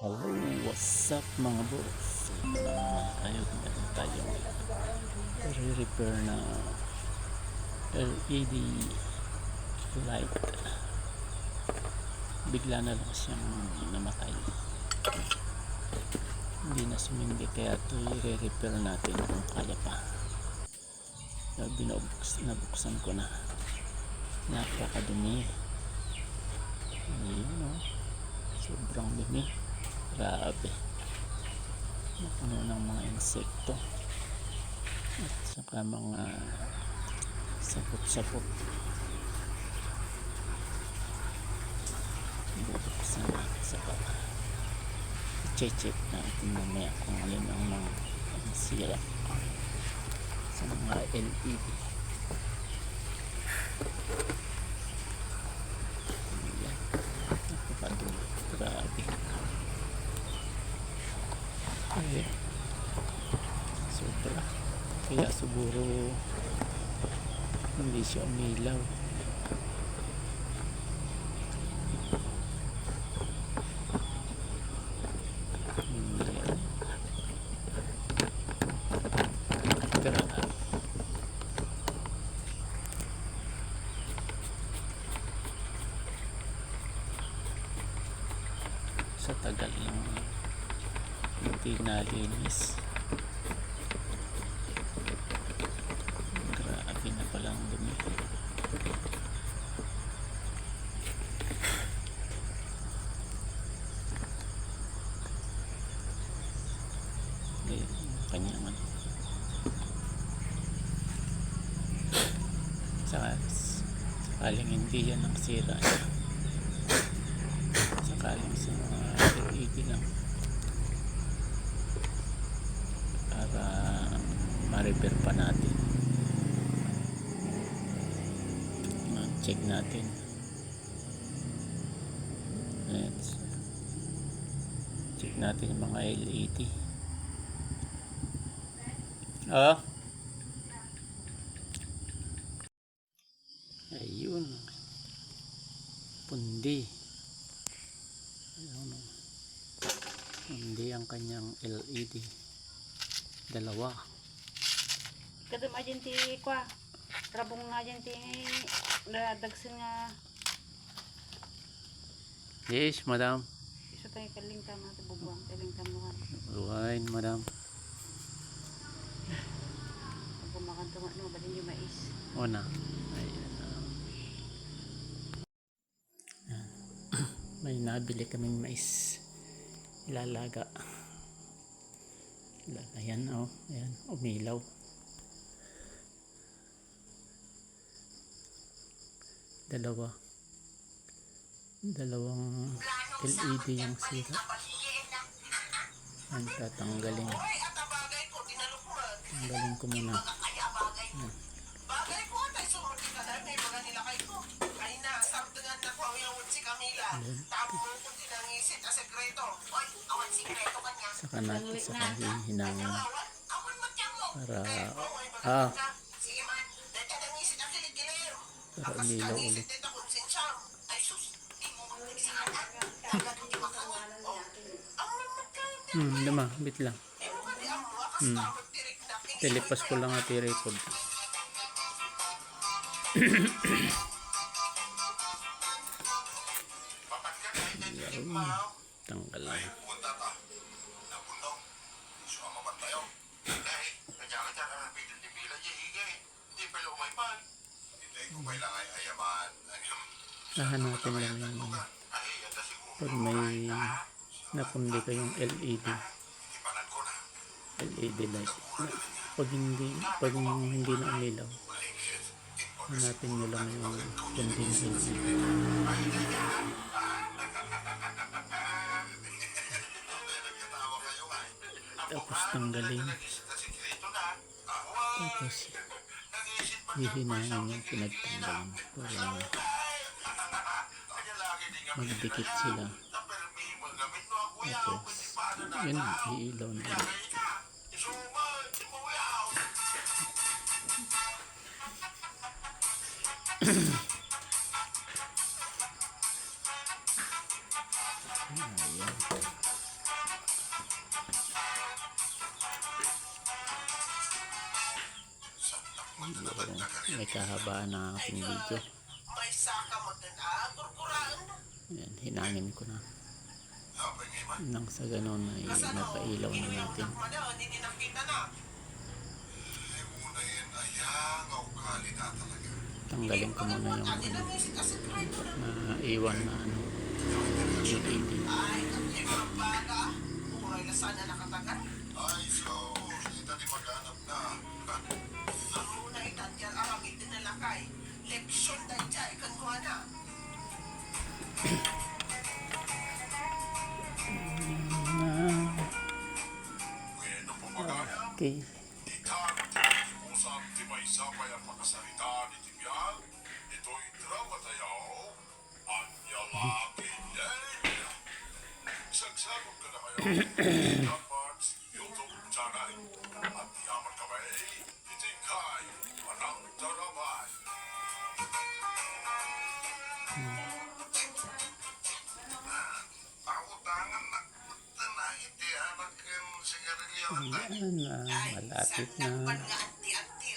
Hello, what's up mga boss? Ito na naman tayo. Meron tayong re-repair na LED light. Bigla na lang siyang namatay. Hindi na sumindi, kaya ito i-repair natin kung kaya pa. Nabuksan ko na. Napakadumi. Ayun, oh. Sobrang dumi. Grabe. Napuno ng mga insekto at saka mga sapot-sapot. Bubuksan natin saka i-check natin mamaya kung alin ang mga sira sa mga LED. Ayan, napakadumi. Grabe. Ay, sobra. Kaya siguro hindi siya umilaw. Ayan. Grabe. Sa tagal lang hindi nalinis. Grabe na palang dumi. Ayan yung kanyang ano. Sakaling hindi yan ang sira niya. Sakaling sa mga LED lang. Para ma-repair pa natin. Check natin. Ayan. Check natin yung mga LED. Ayun. Pundi. Ayun. Pundi ang kanyang LED. Dalawa. Kadam ajen ti kwa rabong nga ajen ti dagsin nga Yes, madam. iso tayo kalingtam at bubuang kalingtam nuhan Wine, madam. pag kumakan tunga no balin yung mais Una. Ayan. May nabili kaming mais. Ilalaga. Ayan, oh. Ayan, umilaw. Dalawang LED yung sira. Ayan, tatanggalin. Tanggalin ko muna. Ayan. Saka natin saka hihinangan para umilaw ulit. Lama, bit lang. Telipas ko lang at i-record. Tanggal lang. Hahanatin lang yung pag may napundi kayong LED light. Pag hindi na umilaw, hanapin nyo lang yung pundi na LED. Tapos tanggalin. Tapos hihinangin yung pinagtanggalan para magdikit sila. Tapos yun, iilaw na yun. Ayan. may kahabaan ng aking video. May saka magdaan, kurkuraan na. Ayan, hinangin ko na. Nang sa ganun ay napailaw na natin. Hindi nakita na. Tanggalin ko muna yung iwan na LED. Ay, kami mga bata. Buhay na sana nakatagal. Ay, so, kita di maghanap na. Ang una itatyan, aramid din na lakay. Leksyon tayo dyan, kankuha na. Bueno, pumagaya. Okay. Ikan, usap di may sabay ang makasalita ni Tibian. Ito'y drama tayo. Anya laki niya. Sagsagod ka na kayo. Dapat YouTube channel. At yaman kami. Itingkay. Anang daramay. Ako tangan na. Tanay, iti anak yung sigarilyo. Ayan na, malapit na. Nagpan nga anti-anti.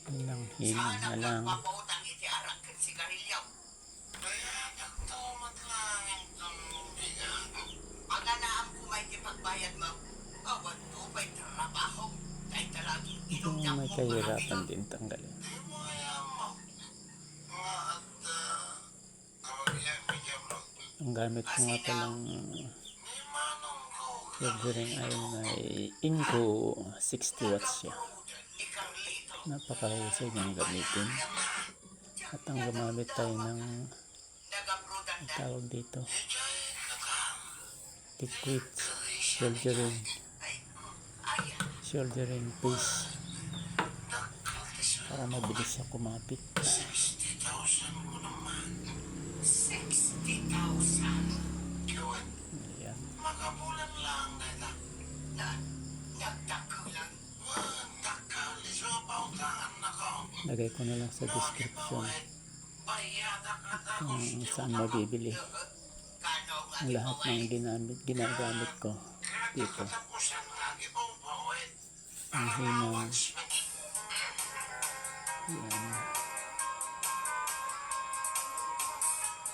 Ilang hiling na lang. Papautang iti arak kan sigarilyo. Kaya nagtumat lang itong bigan. Ang anaam ko may pagbayad mo. Awan to, may trabaho. Kahit talagi, Ito inom niya may mo kahirapan din tanggalin. Di mo ayan mo. Nga at kabagyan mo. Ang gamit ko nga palang Ni manong ko. chargering ay may Inco 60 watts siya. Ikaw lito. Napakahusay niyang gamitin. At ang gumamit tayo ng Nagabrudan na. tawag dito, liquid shouldering piece para mabilis siya kumapit. 60,000 mo naman. 60,000. Yun. Ayan. Makabulan lang na Na, nagtakulan. Nakalis mo pautangan na ko. Lagay ko na lang sa description Bayada ka na. kung saan mabibili Kano nga ang lahat ng ginagamit ko dito. Katapusan lagi mong bawit. Ang hinang, yan,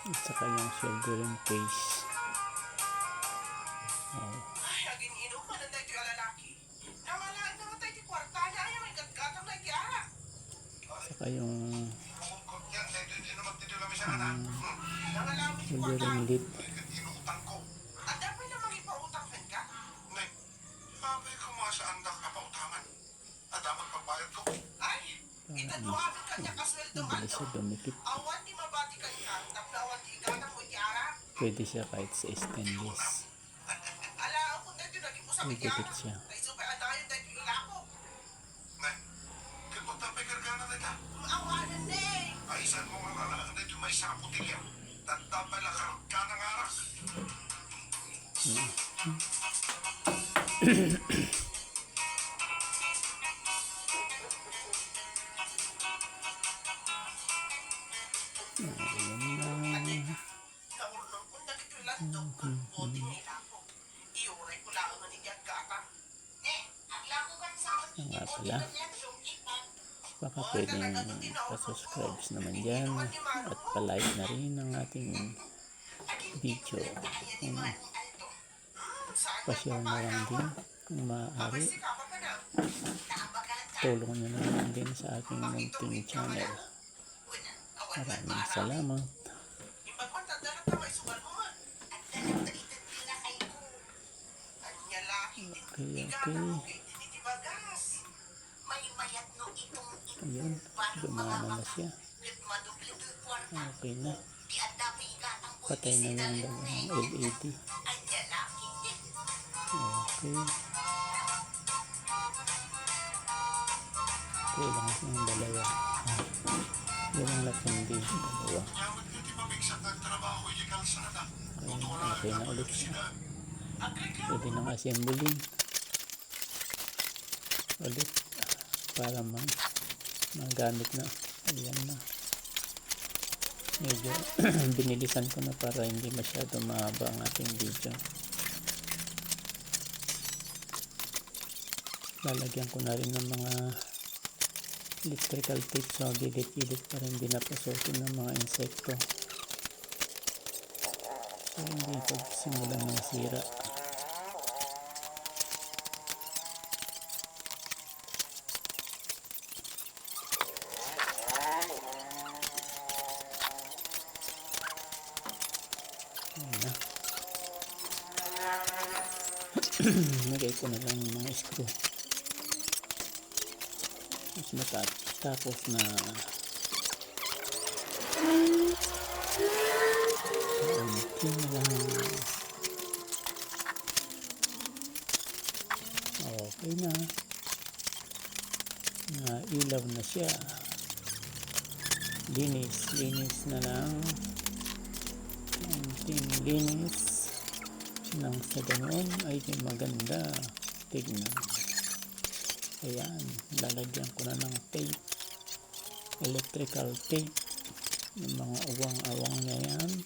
at saka yung shouldering piece. Oh, ay, aging inuman na tayo yung lalaki. Nawalaan naman tayo yung kwarta niya. Ayaw, may gaggatang na ikiara. saka yung Bukod yan. Hindi naman dito lang siya na. Nawalaan mo yung kwarta. shouldering lid. Inutang ko. At dapat naman ipautang ka. Nay, mabay ko mga sa andak na pautangan. At dapat pagbayad ko. Ay, itaduhagan ka niya kasweldo Mabilis siya dumikit. awan di mabati ka niya. Tapos awan di igatang mo ikiara. Pwede siya kahit sa stainless. Ala, ako tayo naging mo sa Dikit ikiara. siya. Ay, supay adayon tayo yung ilako. Nay, kapag tapay kargana na ka. Awanan na eh. Ay, saan mo nga lalaan na ito may saputilya. Tatapay lang ka ng aras. Ayan na. Naulong ko nagkikilanto kung buti nila ako. Iuray ko lang ang nanigyan gata. Ang lako ka sa akin. Yan nga pala. Baka pwedeng pa-subscribe naman dyan at pa-like na rin ang ating video. Kung pa-share na lang din kung maaari. Tulong nyo na lang din sa aking munting channel. Maraming salamat. Okay, okay. Ayun, gumana na siya. Okay na. Patay na yung dalawang LED. Okay. Kulang yung dalawa. Yan ang lapindi. Dalawa. Nyawag na di mabigsak ng trabaho yung kalsada. Okay na ulit siya. Pwede nang assembling ulit para magamit na. Ayan na. Medyo binilisan ko na para hindi masyado mahaba ang ating video. Lalagyan ko na rin ng mga electrical tape sa gilid-gilid para hindi napasukin ng mga insekto. So hindi pagsimula ng sira. Nagay ko na lang yung mga screw. Mas matapos na konti na lang. Okay na. Ilaw na siya. Linis na lang. Konting linis. Nang sa ganoon ay di maganda tignan. Ayan, lalagyan ko na ng tape, electrical tape, yung mga uwang-awang na yan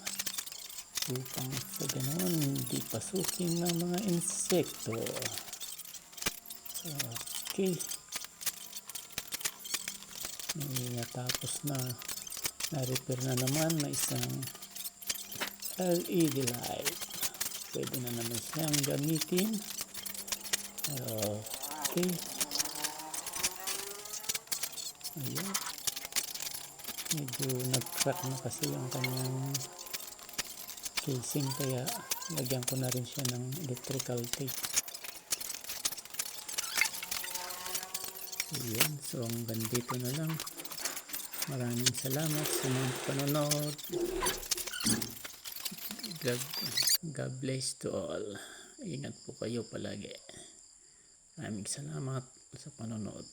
upang sa ganoon hindi pasukin ng mga insekto. Okay, tapos na-repair na naman na isang LED light. Pwede na naman siyang gamitin. Okay. Ayan. Medyo nag-crack na kasi yung kanyang casing, kaya lagyan ko na rin siya ng electrical tape. Ayan. So hanggang dito na lang. Maraming salamat sa mga panonood. God bless to all. Ingat po kayo palagi. Maraming salamat sa panonood.